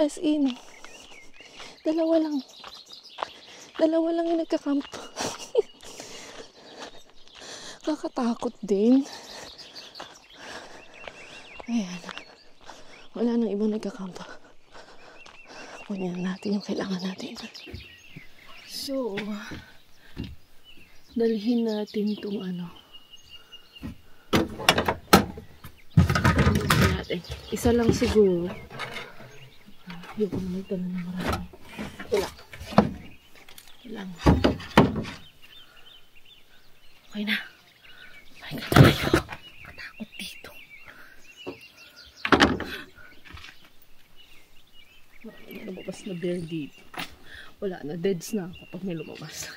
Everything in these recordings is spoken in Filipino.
As in, dalawa lang yung nagka-camp. Kakatakot din. Ayan. Wala nang ibang nagka-camp. Kunin natin yung kailangan natin. So, dalhin natin itong isa lang siguro. Ayoko na magdala ng marami. Ito lang. Okay na. Ay ka tayo. Katakot dito. May lumabas na bear dito. Wala na. Deads na ako pag may lumabas.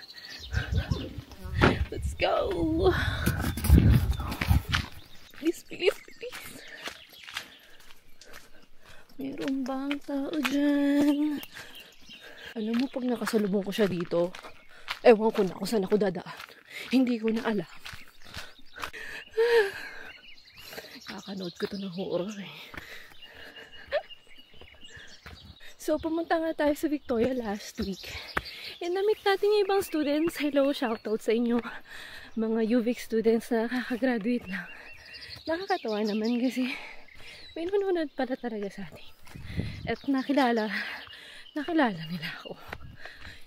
Let's go! Please. Meron bang tao dyan? Alam mo, pag nakasalubong ko siya dito, ewan ko na kung saan ako dadaan. Hindi ko na alam. Kakanood ko to ng horror eh. So, pumunta nga tayo sa Victoria last week. And na-meet natin yung ibang students. Hello, shoutout sa inyo. Mga UVic students na kakagraduate lang. Nakakatawa naman kasi may nanonood pala talaga sa atin. At nakilala nila ako.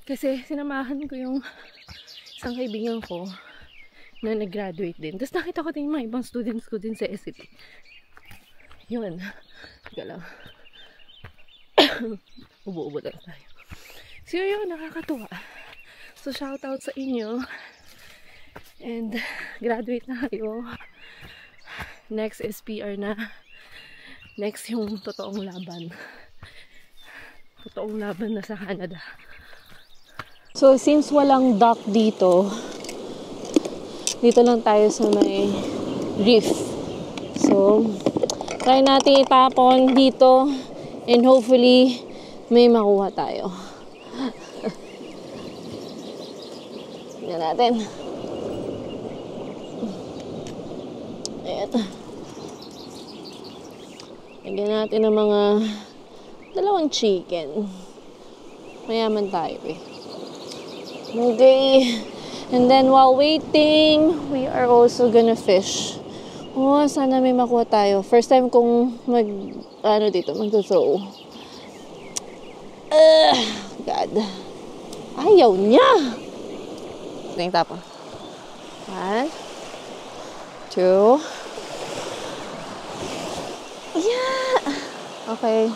Kasi sinamahan ko yung isang kaibigan ko na nag-graduate din. Tapos nakita ko din yung mga ibang students ko din sa SCP. Yun. Teka lang. Ubo-ubo lang tayo. So yun, nakakatuwa. So shoutout sa inyo. And graduate na kayo. Next SPR na. Next yung totoong laban. Totoong laban na sa Canada. So since walang dock dito lang tayo sa may reef. So try natin itapon dito and hopefully may makuha tayo. Tingnan natin. Ayan. Lagyan natin ng mga 2 chicken. Mayaman tayo eh. Okay. And then while waiting, we are also gonna fish. Oh, sana may makuha tayo. First time kong magto-throw. God. Ayaw niya. Ito yung tapon. 1, 2. Yeah! Okay.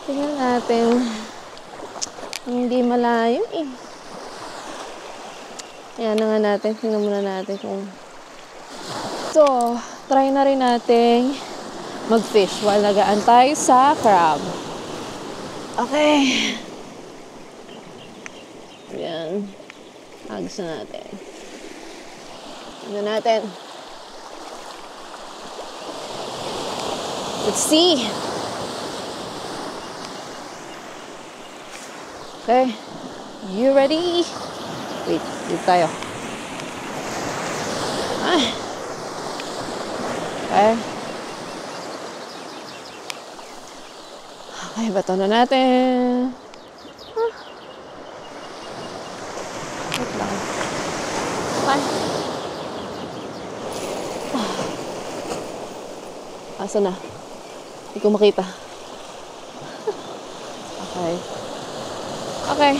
Tingnan natin. Hindi malayo eh. Ayan na nga natin. Tingnan muna natin kung... So, try na rin natin mag-fish while nag-aantay sa crab. Okay. Ayan. Agos na natin. Tingnan natin. Let's see. Okay. You ready? Wait, dito tayo. Okay. Okay, bato na natin. Wait lang. Okay. Asa na? Hindi ko makita. Okay. Okay.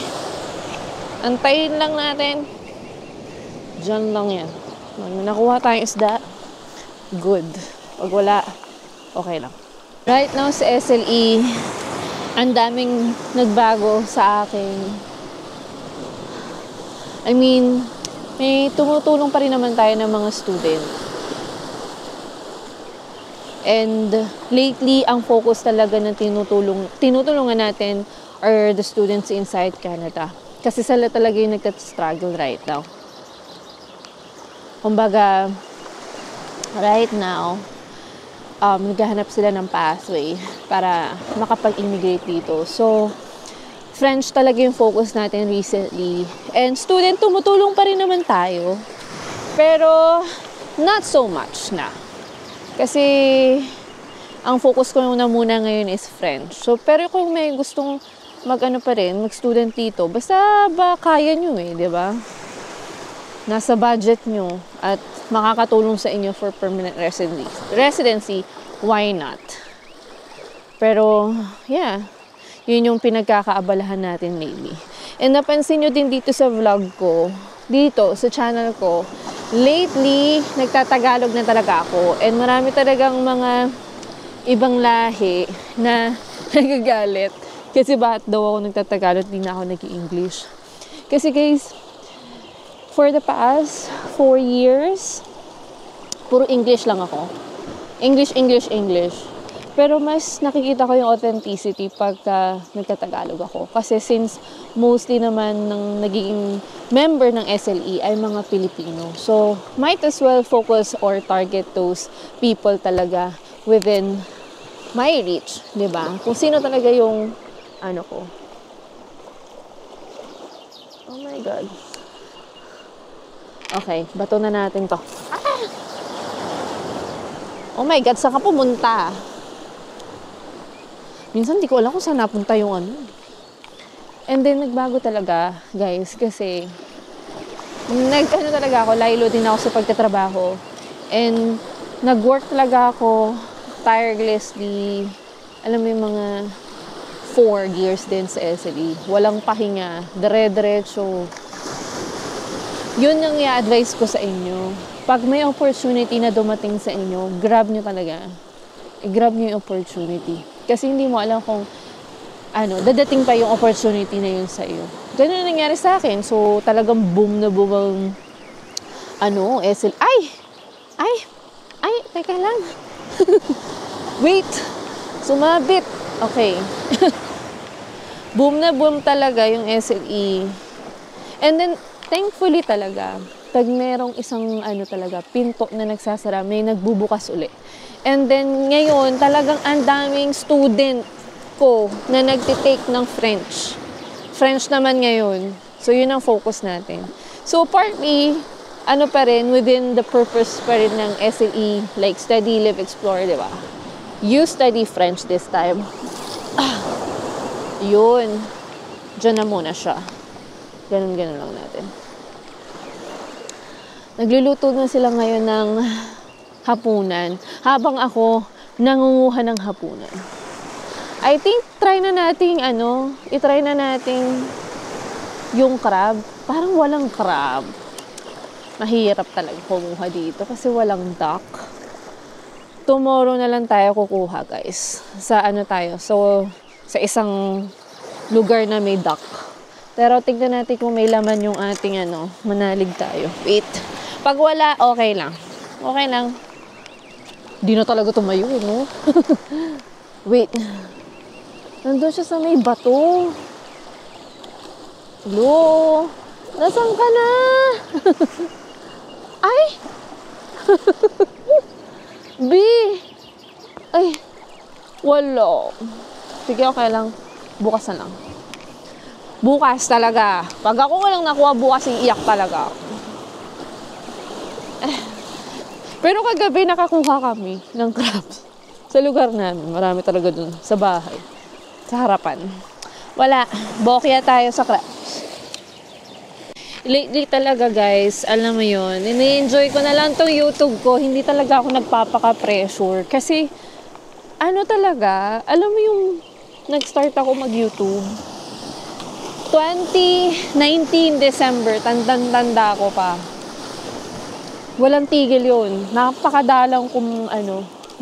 Antayin lang natin. Diyan lang yan. Kung nakuha tayong isda, good. Pag wala, okay lang. Right now sa SLE, ang daming nagbago sa akin. I mean, may tumutulong pa rin naman tayo ng mga student. And lately, ang focus talaga ng tinutulungan natin are the students inside Canada. Kasi sila talaga yung nagka-struggle right now. Kumbaga, right now, naghahanap sila ng pathway para makapag-immigrate dito. So, French talaga yung focus natin recently. And student, tumutulong pa rin naman tayo. Pero, not so much na. Kasi, ang focus ko na muna ngayon is French. So, pero kung may gustong mag-ano pa rin, mag-student dito, basta ba kaya nyo di ba? Nasa budget nyo at makakatulong sa inyo for permanent residency, why not? Pero, yeah, yun yung pinagkakaabalahan natin lately. And napansin nyo din dito sa vlog ko, dito sa channel ko, lately, nagtatagalog na talaga ako. And marami talagang mga ibang lahi na nagagalit. Kasi bakit daw ako nagtatagalog, di na ako nag-i-English. Kasi guys, for the past 4 years, puro English lang ako. English. Pero mas nakikita ko yung authenticity pagka nagtatagalog ako. Kasi since mostly naman ng naging member ng SLE ay mga Pilipino. So, might as well focus or target those people talaga within my reach, di ba? Kung sino talaga yung ano ko. Oh my God. Okay, bato na natin to. Ah! Oh my God, saan ka pumunta? Minsan di ko alam kung saan napunta yung ano. And then, nagbago talaga, guys, kasi ano talaga ako, laylo din ako sa pagtatrabaho. And nag-work talaga ako tirelessly. Alam mo yung mga 4 years din sa SLE. Walang pahinga, dire-diretso. Yun ang i-advise ko sa inyo. Pag may opportunity na dumating sa inyo, grab nyo talaga. I-grab nyo yung opportunity. Kasi hindi mo alam kung dadating pa yung opportunity na yun sa iyo. Ganun ang nangyari sa akin. So, talagang boom na boom ang SLE. Ay, teka lang. Wait. Sumabit. Okay. Boom na boom talaga yung SLE. And then, thankfully talaga, pag merong isang talaga, pinto na nagsasara, may nagbubukas uli. And then, ngayon, talagang ang daming student ko na nagtitake ng French. French naman ngayon. So, yun ang focus natin. So, partly, pa rin, within the purpose pa rin ng SLE, like study, live, explore, di ba? You study French this time. Yun. Diyan na muna siya. Ganun-ganun lang natin. Nagluluto na sila ngayon ng hapunan. Habang ako, nangunguha ng hapunan. I think, itry na natin yung crab. Parang walang crab. Mahirap talaga kumuha dito kasi walang duck. Tomorrow na lang tayo kukuha, guys. Sa sa isang lugar na may duck. Pero tignan natin kung may laman yung ating manalig tayo. Wait. Pag wala, okay lang. Okay lang. Di na talaga tumayo, no? Wait. Nandun siya sa may bato. Hello? Nasaan ka na? Ay! B! Ay! Wala. Sige, okay lang. Bukas na lang. Bukas talaga. Pag ako walang nakuha bukas, iiyak talaga. Pero kagabi nakakuha kami ng crabs. Sa lugar namin. Marami talaga dun. Sa bahay. Sa harapan. Wala. Bokya tayo sa crabs. Lately talaga, guys, alam mo yun, ini-enjoy ko na lang tong YouTube ko. Hindi talaga ako nagpapaka-pressure. Kasi, talaga, alam mo yung nag-start ako mag-YouTube. 2019 December, tanda ko pa. Walang tigil yun. Napakadalang kung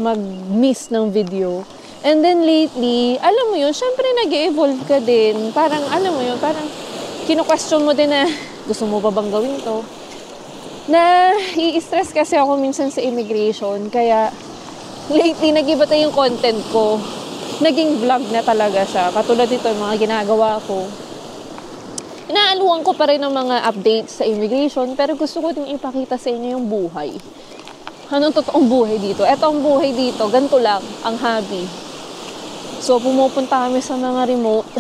mag-miss ng video. And then lately, alam mo yun, syempre nag-evolve ka din. Parang, alam mo yun, parang kino-question mo din na, gusto mo ba bang gawin to? Na i-stress kasi ako minsan sa immigration. Kaya, lately, nag-iba yung content ko. Naging vlog na talaga siya. Katulad dito, yung mga ginagawa ko. Inaaluhan ko pa rin ng mga updates sa immigration, pero gusto ko din ipakita sa inyo yung buhay. Anong totoong buhay dito? Eto ang buhay dito, ganito lang, ang hobby. So, pumupunta kami sa mga remote.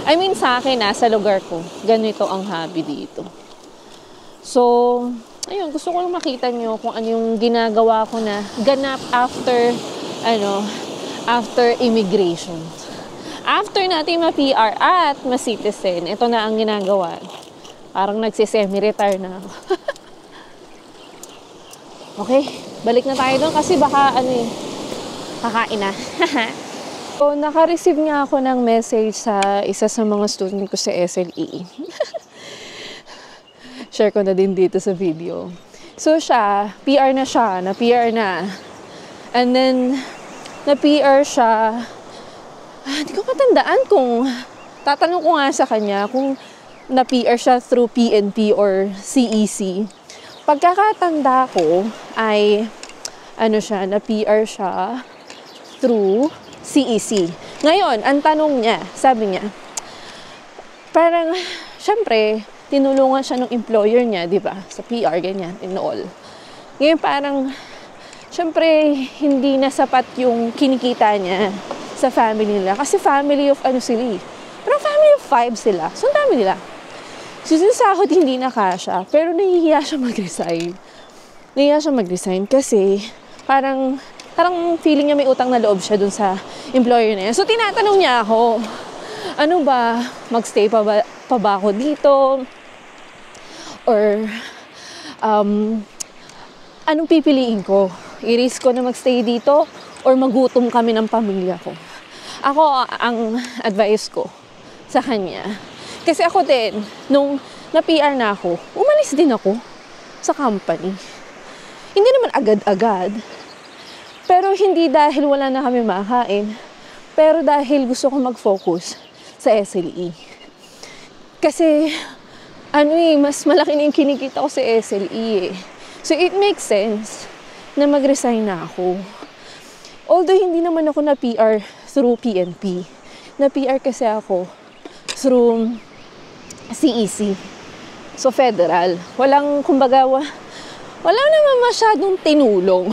I mean, sa akin, sa lugar ko, ganito ang hobby dito. So, ayun, gusto ko lang makita nyo kung ano yung ginagawa ko na ganap after, after immigration. After natin ma-PR at ma-citizen, ito na ang ginagawa. Parang nagsi-semi-retire na ako. Okay, balik na tayo doon kasi baka kakain na. So, naka-receive nga ako ng message sa isa sa mga student ko sa SLE. Share ko na din dito sa video. So siya, PR na siya, na-PR na. And then, na-PR siya. Hindi ko matandaan kung, tatanong ko nga sa kanya kung na-PR siya through PNP or CEC. Pagkakatanda ko ay, na-PR siya through CEC. Ngayon, ang tanong niya, sabi niya, parang, syempre, tinulungan siya ng employer niya, di ba? Sa PR, ganyan, and all. Ngayon, parang, syempre, hindi na sapat yung kinikita niya sa family nila. Kasi family of sila. Pero family of 5 sila. So, ang dami nila. So, yung sahod hindi na kasha. Pero nahihiya siya mag-resign. Nahihiya siya mag-resign kasi parang feeling niya may utang na loob siya dun sa employer na yan. So, tinatanong niya ako, ano ba, magstay pa ba ako dito? Or, anong pipiliin ko? I-risk ko na magstay dito? Or magutom kami ng pamilya ko? Ako, ang advice ko sa kanya. Kasi ako din, nung na-PR na ako, umalis din ako sa company. Hindi naman agad-agad. Pero hindi dahil wala na kami makain. Pero dahil gusto ko mag-focus sa SLE. Kasi, mas malaki na yung kinikita ko sa SLE eh. So, it makes sense na mag-resign na ako. Although, hindi naman ako na-PR through PNP. Na-PR kasi ako through CEC. So, federal. Walang, kumbaga, wala naman masyadong tinulong.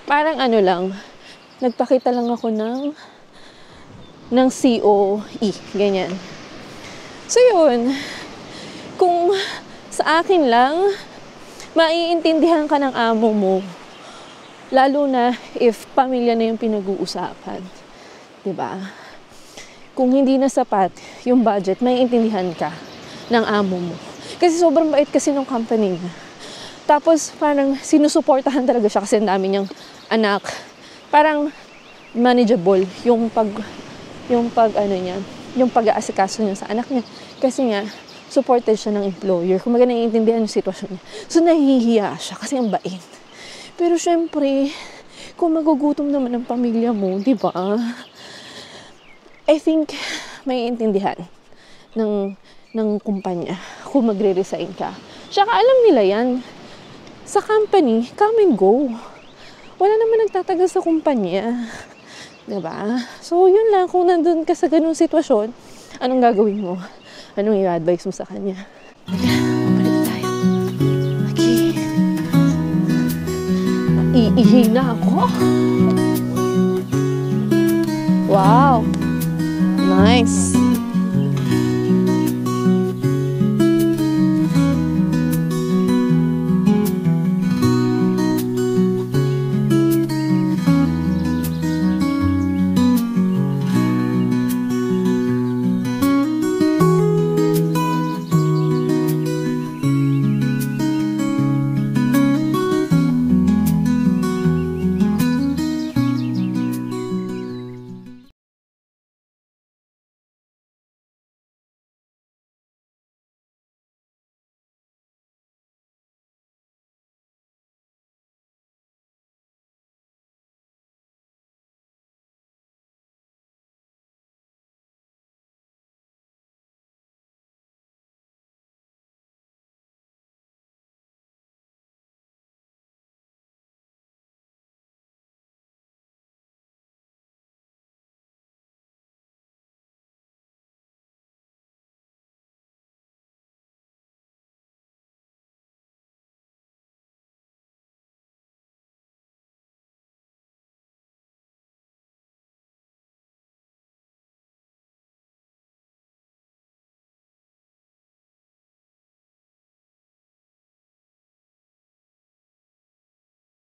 Parang lang, nagpakita lang ako ng COE, ganyan. So yun, kung sa akin lang, maiintindihan ka ng amo mo, lalo na if pamilya na yung pinag-uusapan. Diba? Kung hindi na sapat yung budget, maiintindihan ka ng amo mo. Kasi sobrang bait kasi ng company niya. Tapos parang sinusuportahan talaga siya kasi ang dami niyang anak. Parang manageable yung pag-aasikaso niya sa anak niya. Kasi nga, supported siya ng employer. Kung maganda naiintindihan yung sitwasyon niya. So, nahihiya siya kasi ang bait. Pero syempre, kung magugutom naman ang pamilya mo, di ba? I think, maiintindihan ng kumpanya kung magre-resign ka. Tsaka alam nila yan. Sa company, come and go. Wala naman nagtatagal sa kumpanya. Diba? So, yun lang. Kung nandun ka sa ganung sitwasyon, anong gagawin mo? Anong i-advise mo sa kanya? Bumalik tayo. Okay. Iihi na ako. Wow. Nice.